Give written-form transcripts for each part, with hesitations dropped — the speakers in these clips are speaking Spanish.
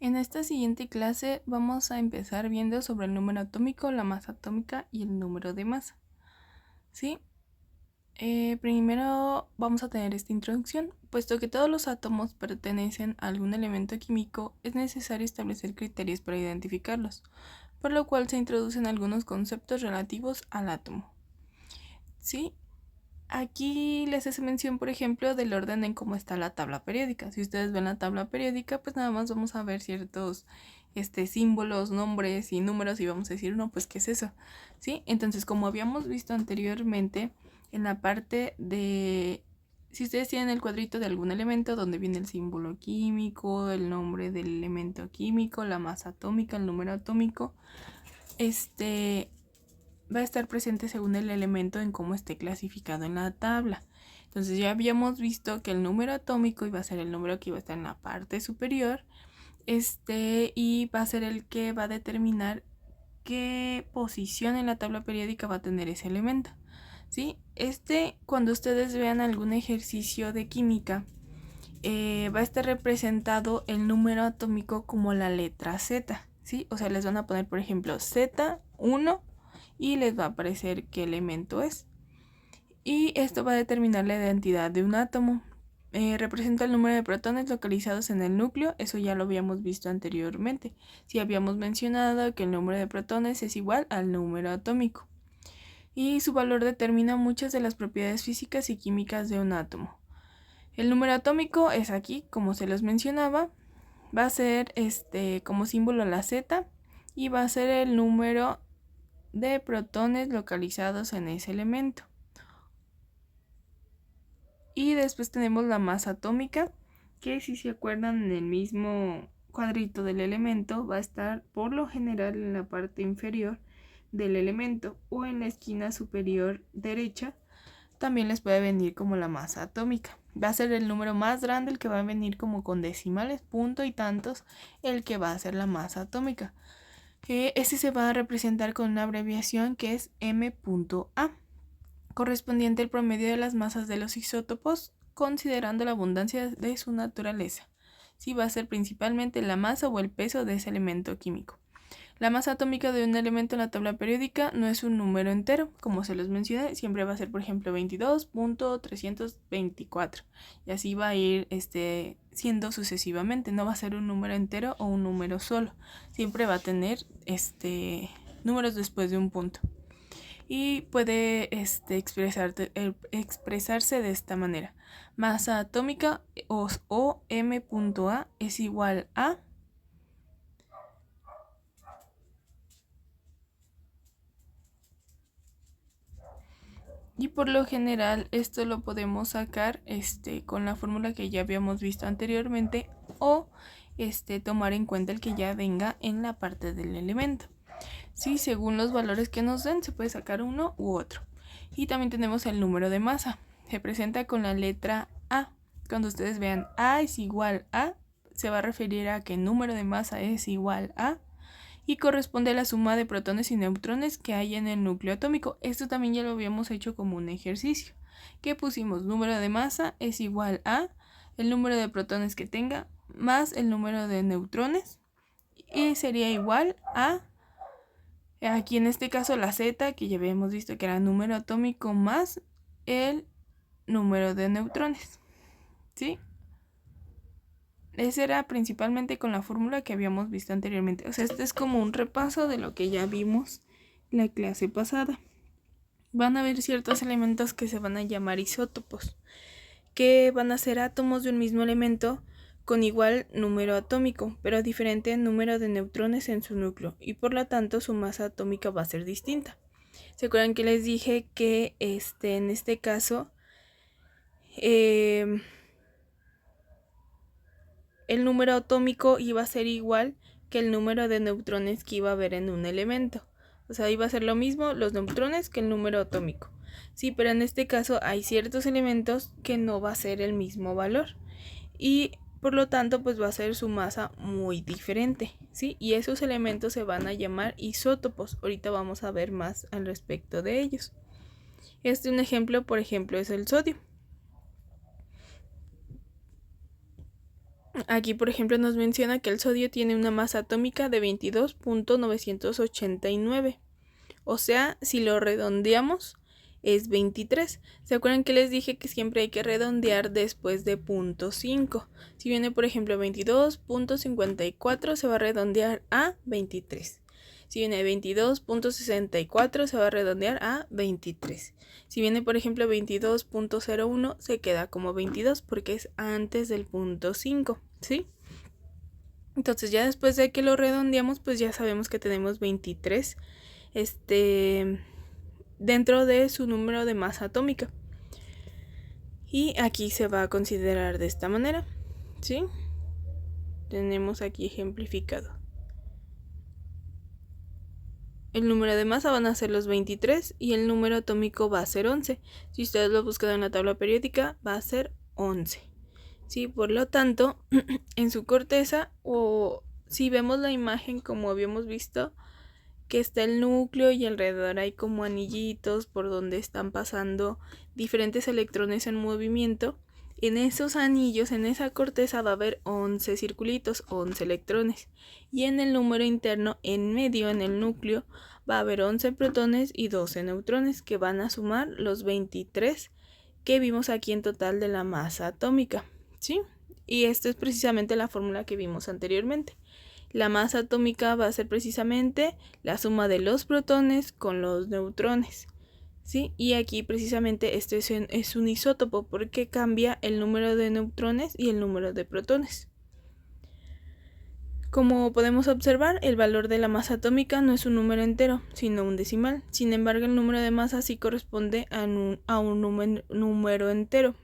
En esta siguiente clase vamos a empezar viendo sobre el número atómico, la masa atómica y el número de masa. ¿Sí? Primero vamos a tener esta introducción. Puesto que todos los átomos pertenecen a algún elemento químico, es necesario establecer criterios para identificarlos, por lo cual se introducen algunos conceptos relativos al átomo. ¿Sí? Aquí les hace mención, por ejemplo, del orden en cómo está la tabla periódica. Si ustedes ven la tabla periódica, pues nada más vamos a ver ciertos símbolos, nombres y números y vamos a decir, no, pues, ¿qué es eso? ¿Sí? Entonces, como habíamos visto anteriormente, en la parte de... Si ustedes tienen el cuadrito de algún elemento donde viene el símbolo químico, el nombre del elemento químico, la masa atómica, el número atómico, va a estar presente según el elemento en cómo esté clasificado en la tabla. Entonces ya habíamos visto que el número atómico iba a ser el número que iba a estar en la parte superior, y va a ser el que va a determinar qué posición en la tabla periódica va a tener ese elemento. ¿Sí? Cuando ustedes vean algún ejercicio de química, va a estar representado el número atómico como la letra Z, ¿sí? O sea, les van a poner, por ejemplo, Z1 y les va a aparecer qué elemento es. Y esto va a determinar la identidad de un átomo. Representa el número de protones localizados en el núcleo, eso ya lo habíamos visto anteriormente. Si habíamos mencionado que el número de protones es igual al número atómico. Y su valor determina muchas de las propiedades físicas y químicas de un átomo. El número atómico es aquí, como se los mencionaba, va a ser como símbolo la Z y va a ser el número de protones localizados en ese elemento. Y después tenemos la masa atómica, que si se acuerdan en el mismo cuadrito del elemento va a estar por lo general en la parte inferior del elemento o en la esquina superior derecha. También les puede venir como la masa atómica. Va a ser el número más grande, el que va a venir como con decimales, punto y tantos, el que va a ser la masa atómica. Este se va a representar con una abreviación que es M.A, correspondiente al promedio de las masas de los isótopos, considerando la abundancia de su naturaleza. Sí, va a ser principalmente la masa o el peso de ese elemento químico. La masa atómica de un elemento en la tabla periódica no es un número entero, como se los mencioné, siempre va a ser, por ejemplo, 22.324 y así va a ir siendo sucesivamente, no va a ser un número entero o un número solo, siempre va a tener números después de un punto y puede expresarse de esta manera. Masa atómica o M.A es igual a y por lo general esto lo podemos sacar con la fórmula que ya habíamos visto anteriormente o tomar en cuenta el que ya venga en la parte del elemento. Sí, según los valores que nos den se puede sacar uno u otro. Y también tenemos el número de masa. Se presenta con la letra A. Cuando ustedes vean A es igual a, se va a referir a que el número de masa es igual a y corresponde a la suma de protones y neutrones que hay en el núcleo atómico. Esto también ya lo habíamos hecho como un ejercicio, que pusimos número de masa es igual a el número de protones que tenga más el número de neutrones y sería igual a, aquí en este caso la Z, que ya habíamos visto que era número atómico más el número de neutrones, ¿sí? Ese era principalmente con la fórmula que habíamos visto anteriormente. O sea, este es como un repaso de lo que ya vimos la clase pasada. Van a haber ciertos elementos que se van a llamar isótopos, que van a ser átomos de un mismo elemento con igual número atómico, pero diferente número de neutrones en su núcleo, y por lo tanto su masa atómica va a ser distinta. ¿Se acuerdan que les dije que en este caso el número atómico iba a ser igual que el número de neutrones que iba a haber en un elemento? O sea, iba a ser lo mismo los neutrones que el número atómico. Sí, pero en este caso hay ciertos elementos que no va a ser el mismo valor. Y por lo tanto, pues va a ser su masa muy diferente, ¿sí? Y esos elementos se van a llamar isótopos. Ahorita vamos a ver más al respecto de ellos. Un ejemplo, por ejemplo, es el sodio. Aquí, por ejemplo, nos menciona que el sodio tiene una masa atómica de 22.989. O sea, si lo redondeamos, es 23. ¿Se acuerdan que les dije que siempre hay que redondear después de 0.5? Si viene, por ejemplo, 22.54, se va a redondear a 23. Si viene 22.64, se va a redondear a 23. Si viene, por ejemplo, 22.01, se queda como 22 porque es antes del 0.5, ¿sí? Entonces ya después de que lo redondeamos, pues ya sabemos que tenemos 23 dentro de su número de masa atómica. Y aquí se va a considerar de esta manera, ¿sí? Tenemos aquí ejemplificado. El número de masa van a ser los 23 y el número atómico va a ser 11. Si ustedes lo buscan en la tabla periódica, va a ser 11. ¿Sí? Por lo tanto, en su corteza, o si vemos la imagen como habíamos visto, que está el núcleo y alrededor hay como anillitos por donde están pasando diferentes electrones en movimiento. En esos anillos, en esa corteza va a haber 11 circulitos, 11 electrones. Y en el número interno, en medio, en el núcleo, va a haber 11 protones y 12 neutrones que van a sumar los 23 que vimos aquí en total de la masa atómica, ¿sí? Y esto es precisamente la fórmula que vimos anteriormente. La masa atómica va a ser precisamente la suma de los protones con los neutrones, ¿sí? Y aquí precisamente este es un isótopo porque cambia el número de neutrones y el número de protones. Como podemos observar, el valor de la masa atómica no es un número entero, sino un decimal. Sin embargo, el número de masa sí corresponde a un número entero,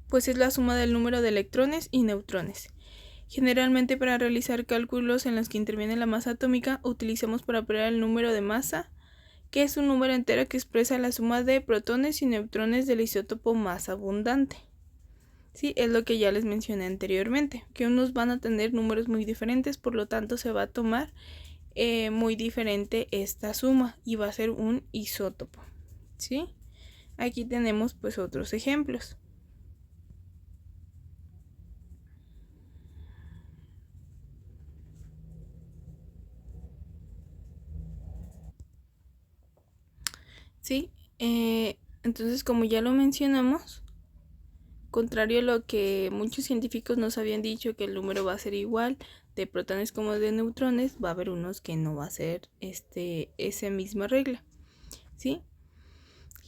pues es la suma del número de electrones y neutrones. Generalmente, para realizar cálculos en los que interviene la masa atómica, utilizamos para operar el número de masa, que es un número entero que expresa la suma de protones y neutrones del isótopo más abundante. Sí, es lo que ya les mencioné anteriormente, que unos van a tener números muy diferentes, por lo tanto se va a tomar muy diferente esta suma y va a ser un isótopo. ¿Sí? Aquí tenemos pues otros ejemplos. ¿Sí? Entonces, como ya lo mencionamos, contrario a lo que muchos científicos nos habían dicho, que el número va a ser igual de protones como de neutrones, va a haber unos que no va a ser esa misma regla, ¿sí?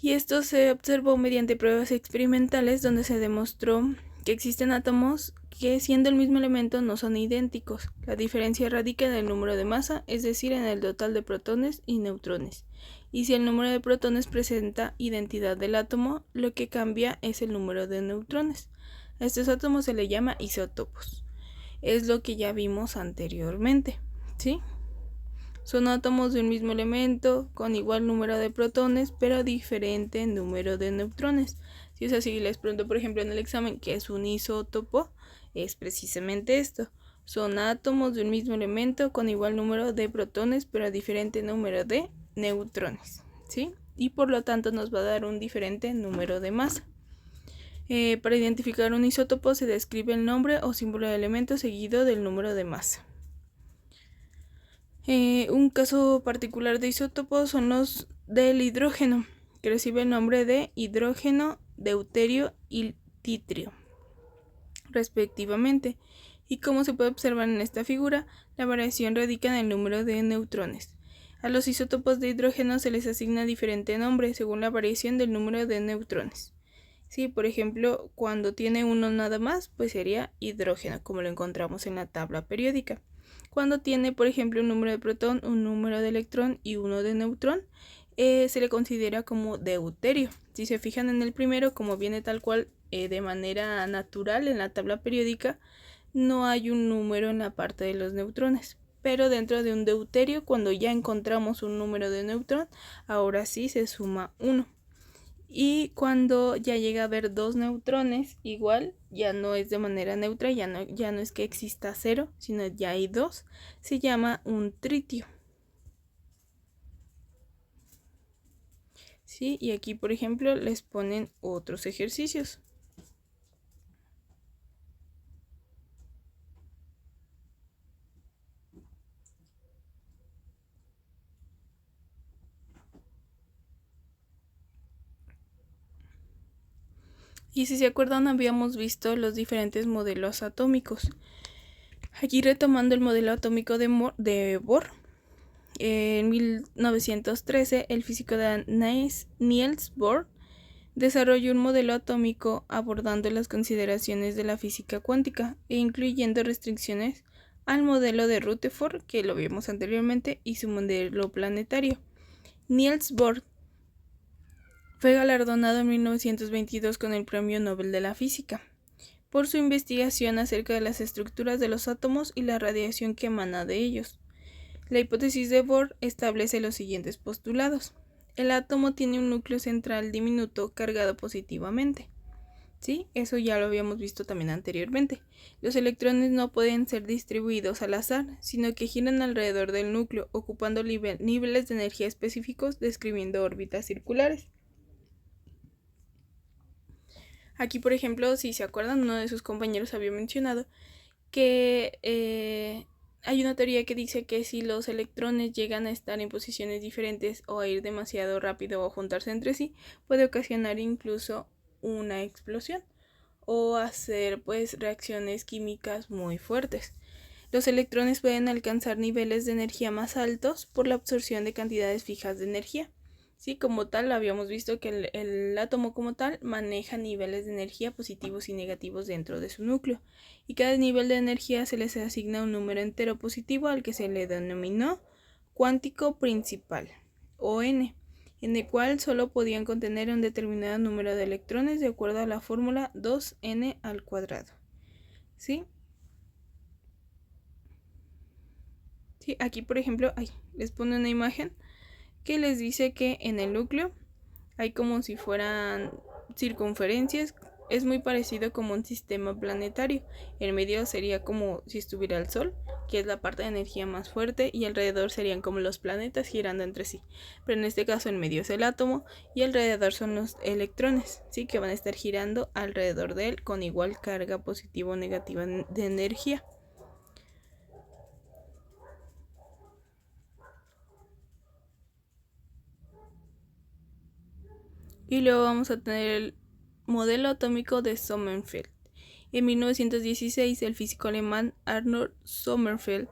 Y esto se observó mediante pruebas experimentales donde se demostró que existen átomos que, siendo el mismo elemento, no son idénticos. La diferencia radica en el número de masa, es decir, en el total de protones y neutrones. Y si el número de protones presenta identidad del átomo, lo que cambia es el número de neutrones. A estos átomos se le llama isótopos. Es lo que ya vimos anteriormente, ¿sí? Son átomos de un mismo elemento con igual número de protones, pero diferente número de neutrones. Si es así, les pregunto, por ejemplo, en el examen, ¿qué es un isótopo? Es precisamente esto. Son átomos de un mismo elemento con igual número de protones, pero diferente número de neutrones, ¿sí? Y por lo tanto nos va a dar un diferente número de masa. Para identificar un isótopo se describe el nombre o símbolo de elemento seguido del número de masa. Un caso particular de isótopos son los del hidrógeno, que recibe el nombre de hidrógeno, deuterio y titrio, respectivamente. Y como se puede observar en esta figura, la variación radica en el número de neutrones. A los isótopos de hidrógeno se les asigna diferente nombre según la variación del número de neutrones. Sí, por ejemplo, cuando tiene uno nada más, pues sería hidrógeno, como lo encontramos en la tabla periódica. Cuando tiene, por ejemplo, un número de protón, un número de electrón y uno de neutrón, se le considera como deuterio. Si se fijan en el primero, como viene tal cual de manera natural en la tabla periódica, no hay un número en la parte de los neutrones. Pero dentro de un deuterio, cuando ya encontramos un número de neutrón, ahora sí se suma 1. Y cuando ya llega a haber 2 neutrones, igual ya no es de manera neutra, ya no es que exista 0, sino ya hay 2, se llama un tritio. ¿Sí? Y aquí, por ejemplo, les ponen otros ejercicios. Y si se acuerdan, habíamos visto los diferentes modelos atómicos. Aquí retomando el modelo atómico de Bohr. En 1913, el físico Niels Bohr desarrolló un modelo atómico abordando las consideraciones de la física cuántica e incluyendo restricciones al modelo de Rutherford, que lo vimos anteriormente, y su modelo planetario. Niels Bohr fue galardonado en 1922 con el Premio Nobel de la Física por su investigación acerca de las estructuras de los átomos y la radiación que emana de ellos. La hipótesis de Bohr establece los siguientes postulados. El átomo tiene un núcleo central diminuto cargado positivamente. ¿Sí? Eso ya lo habíamos visto también anteriormente. Los electrones no pueden ser distribuidos al azar, sino que giran alrededor del núcleo, ocupando niveles de energía específicos, describiendo órbitas circulares. Aquí, por ejemplo, si se acuerdan, uno de sus compañeros había mencionado que hay una teoría que dice que si los electrones llegan a estar en posiciones diferentes o a ir demasiado rápido o a juntarse entre sí, puede ocasionar incluso una explosión o hacer pues reacciones químicas muy fuertes. Los electrones pueden alcanzar niveles de energía más altos por la absorción de cantidades fijas de energía. Sí, como tal, habíamos visto que el átomo como tal maneja niveles de energía positivos y negativos dentro de su núcleo, y cada nivel de energía se les asigna un número entero positivo al que se le denominó cuántico principal, o n, en el cual solo podían contener un determinado número de electrones de acuerdo a la fórmula 2n al cuadrado. ¿Sí? Sí, aquí por ejemplo, les pone una imagen que les dice que en el núcleo hay como si fueran circunferencias. Es muy parecido como un sistema planetario. El medio sería como si estuviera el Sol, que es la parte de energía más fuerte, y alrededor serían como los planetas girando entre sí. Pero en este caso el medio es el átomo y alrededor son los electrones, ¿sí? Que van a estar girando alrededor de él con igual carga positiva o negativa de energía. Y luego vamos a tener el modelo atómico de Sommerfeld. En 1916, el físico alemán Arnold Sommerfeld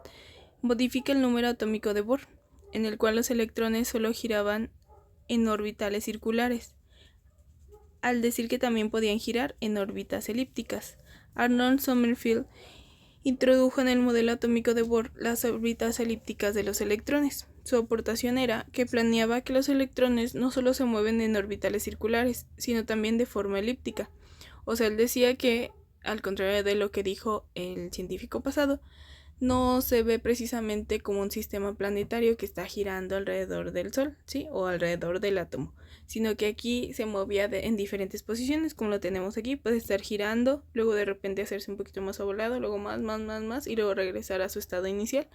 modifica el número atómico de Bohr, en el cual los electrones solo giraban en orbitales circulares, al decir que también podían girar en órbitas elípticas. Arnold Sommerfeld introdujo en el modelo atómico de Bohr las órbitas elípticas de los electrones. Su aportación era que planeaba que los electrones no solo se mueven en orbitales circulares, sino también de forma elíptica. O sea, él decía que, al contrario de lo que dijo el científico pasado, no se ve precisamente como un sistema planetario que está girando alrededor del Sol, ¿sí? O alrededor del átomo, sino que aquí se movía en diferentes posiciones, como lo tenemos aquí. Puede estar girando, luego de repente hacerse un poquito más ovalado, luego más, y luego regresar a su estado inicial.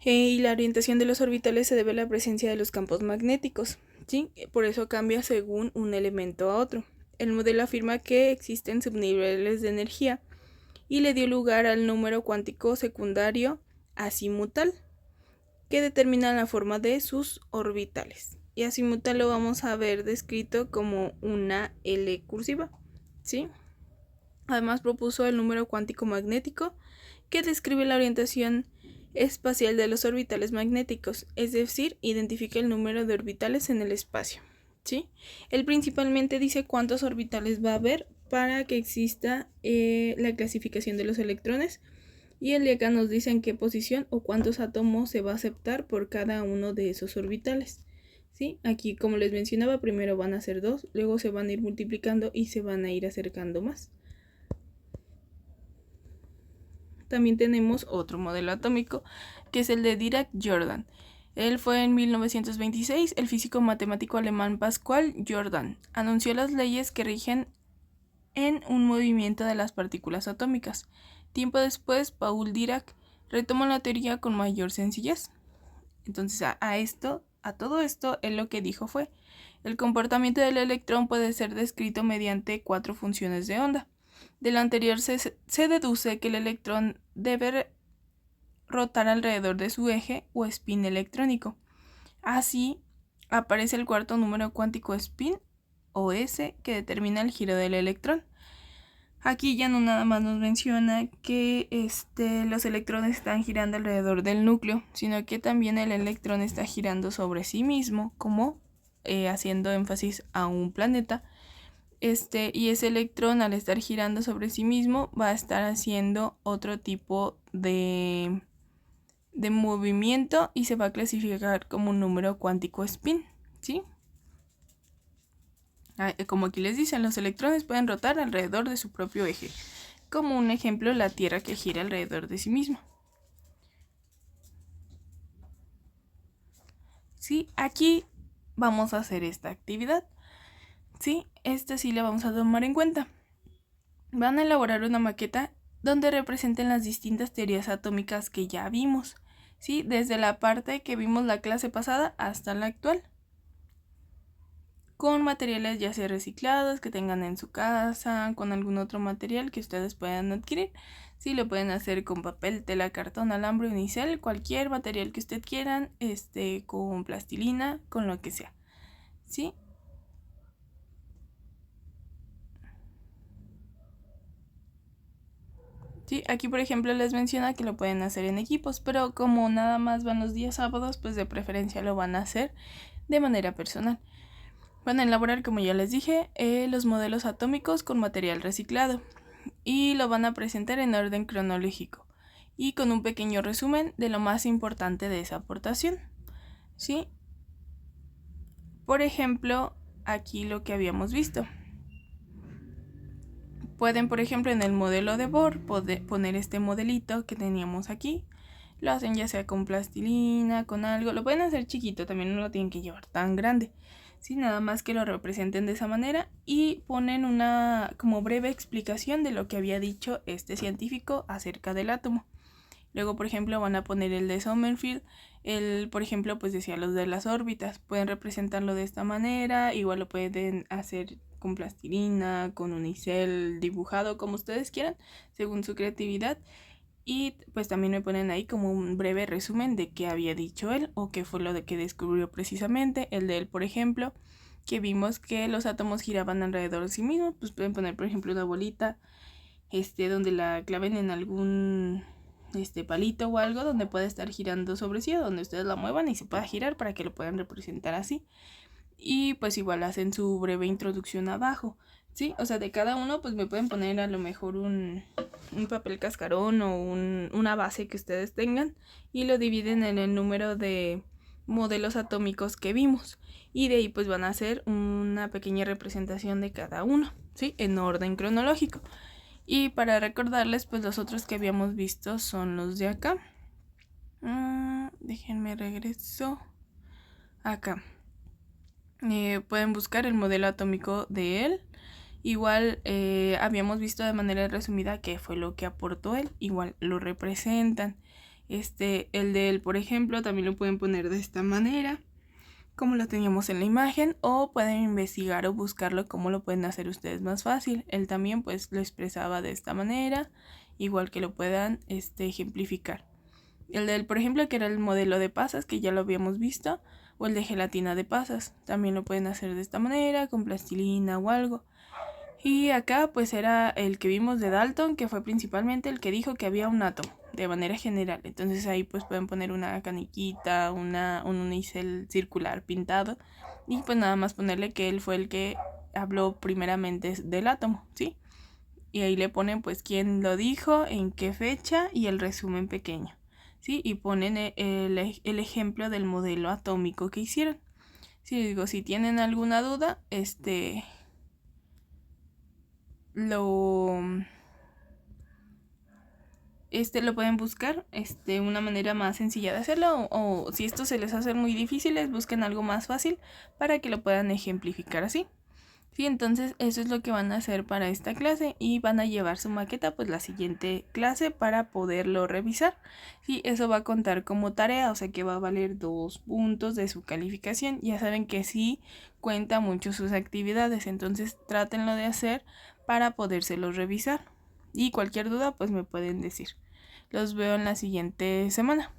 Y la orientación de los orbitales se debe a la presencia de los campos magnéticos, ¿sí? Por eso cambia según un elemento a otro. El modelo afirma que existen subniveles de energía y le dio lugar al número cuántico secundario azimutal, que determina la forma de sus orbitales. Y azimutal lo vamos a ver descrito como una L cursiva, ¿sí? Además propuso el número cuántico magnético, que describe la orientación espacial de los orbitales magnéticos, es decir, identifica el número de orbitales en el espacio, ¿sí? Él principalmente dice cuántos orbitales va a haber para que exista la clasificación de los electrones, y el de acá nos dice en qué posición o cuántos átomos se va a aceptar por cada uno de esos orbitales, ¿sí? Aquí, como les mencionaba, primero van a ser 2, luego se van a ir multiplicando y se van a ir acercando más. También tenemos otro modelo atómico, que es el de Dirac-Jordan. Él fue en 1926, el físico matemático alemán Pascual Jordan anunció las leyes que rigen en un movimiento de las partículas atómicas. Tiempo después, Paul Dirac retomó la teoría con mayor sencillez. Entonces, a todo esto, él lo que dijo fue: el comportamiento del electrón puede ser descrito mediante 4 funciones de onda. De lo anterior se deduce que el electrón debe rotar alrededor de su eje o spin electrónico. Así aparece el cuarto número cuántico spin o S, que determina el giro del electrón. Aquí ya no nada más nos menciona que los electrones están girando alrededor del núcleo, sino que también el electrón está girando sobre sí mismo, como haciendo énfasis a un planeta. Y ese electrón, al estar girando sobre sí mismo, va a estar haciendo otro tipo de movimiento y se va a clasificar como un número cuántico spin, ¿sí? Como aquí les dicen, los electrones pueden rotar alrededor de su propio eje. Como un ejemplo, la Tierra que gira alrededor de sí misma. ¿Sí? Aquí vamos a hacer esta actividad. ¿Sí? Esta sí la vamos a tomar en cuenta. Van a elaborar una maqueta donde representen las distintas teorías atómicas que ya vimos. ¿Sí? Desde la parte que vimos la clase pasada hasta la actual. Con materiales ya sea reciclados que tengan en su casa, con algún otro material que ustedes puedan adquirir. Sí, lo pueden hacer con papel, tela, cartón, alambre, unicel, cualquier material que ustedes quieran, con plastilina, con lo que sea. ¿Sí? Sí, aquí por ejemplo les menciona que lo pueden hacer en equipos, pero como nada más van los días sábados, pues de preferencia lo van a hacer de manera personal. Van a elaborar, como ya les dije, los modelos atómicos con material reciclado y lo van a presentar en orden cronológico y con un pequeño resumen de lo más importante de esa aportación. ¿Sí? Por ejemplo, aquí lo que habíamos visto. Pueden, por ejemplo, en el modelo de Bohr poner este modelito que teníamos aquí. Lo hacen ya sea con plastilina, con algo. Lo pueden hacer chiquito, también no lo tienen que llevar tan grande. ¿Sí? Nada más que lo representen de esa manera y ponen una como breve explicación de lo que había dicho este científico acerca del átomo. Luego, por ejemplo, van a poner el de Sommerfeld. Por ejemplo, pues decía los de las órbitas. Pueden representarlo de esta manera. Igual lo pueden hacer con plastilina, con unicel, dibujado, como ustedes quieran, según su creatividad. Y pues también me ponen ahí como un breve resumen de qué había dicho él o qué fue lo de que descubrió precisamente. El de él, por ejemplo, que vimos que los átomos giraban alrededor de sí mismos. Pues pueden poner, por ejemplo, una bolita donde la claven en algún palito o algo donde pueda estar girando sobre sí, o donde ustedes la muevan y se pueda girar para que lo puedan representar así. Y pues igual hacen su breve introducción abajo, ¿sí? O sea, de cada uno pues me pueden poner a lo mejor un papel cascarón o una base que ustedes tengan y lo dividen en el número de modelos atómicos que vimos. Y de ahí pues van a hacer una pequeña representación de cada uno, ¿sí? En orden cronológico. Y para recordarles, pues los otros que habíamos visto son los de acá. Déjenme regreso. Acá. Pueden buscar el modelo atómico de él. Igual habíamos visto de manera resumida qué fue lo que aportó él. Igual lo representan. El de él, por ejemplo, también lo pueden poner de esta manera, como lo teníamos en la imagen, o pueden investigar o buscarlo como lo pueden hacer ustedes más fácil. Él también pues lo expresaba de esta manera, igual que lo puedan ejemplificar. El de él, por ejemplo, que era el modelo de pasas, que ya lo habíamos visto, o el de gelatina de pasas, también lo pueden hacer de esta manera, con plastilina o algo. Y acá pues era el que vimos de Dalton, que fue principalmente el que dijo que había un átomo de manera general. Entonces ahí pues pueden poner una caniquita, un unicel circular pintado y pues nada más ponerle que él fue el que habló primeramente del átomo, ¿sí? Y ahí le ponen pues quién lo dijo, en qué fecha y el resumen pequeño, ¿sí? Y ponen el ejemplo del modelo atómico que hicieron. Sí, digo, si tienen alguna duda, lo pueden buscar, una manera más sencilla de hacerlo, o si esto se les hace muy difícil, busquen algo más fácil para que lo puedan ejemplificar así. Sí, entonces eso es lo que van a hacer para esta clase y van a llevar su maqueta pues la siguiente clase para poderlo revisar. Sí, eso va a contar como tarea, o sea que va a valer 2 puntos de su calificación. Ya saben que sí cuenta mucho sus actividades, entonces trátenlo de hacer para podérselos revisar. Y cualquier duda pues me pueden decir. Los veo en la siguiente semana.